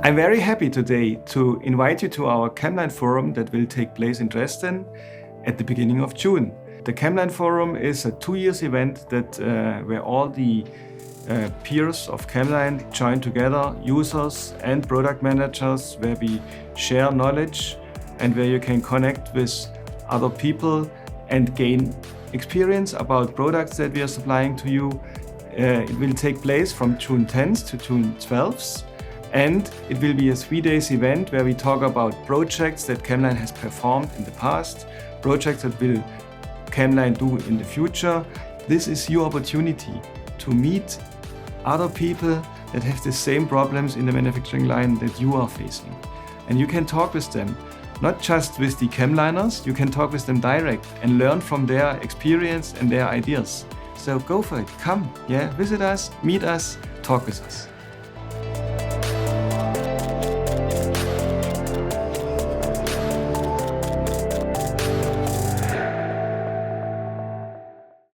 I'm very happy today to invite you to our camLine forum that will take place in Dresden at the beginning of June. The camLine forum is a 2-year event that where all the peers of camLine join together, users and product managers, where we share knowledge and where you can connect with other people and gain experience about products that we are supplying to you. It will take place from June 10th to June 12th. And it will be a 3-day event where we talk about projects that camLine has performed in the past, projects that will camLine do in the future. This is your opportunity to meet other people that have the same problems in the manufacturing line that you are facing. And you can talk with them, not just with the camLiners, you can talk with them direct and learn from their experience and their ideas. So go for it, come, visit us, meet us, talk with us.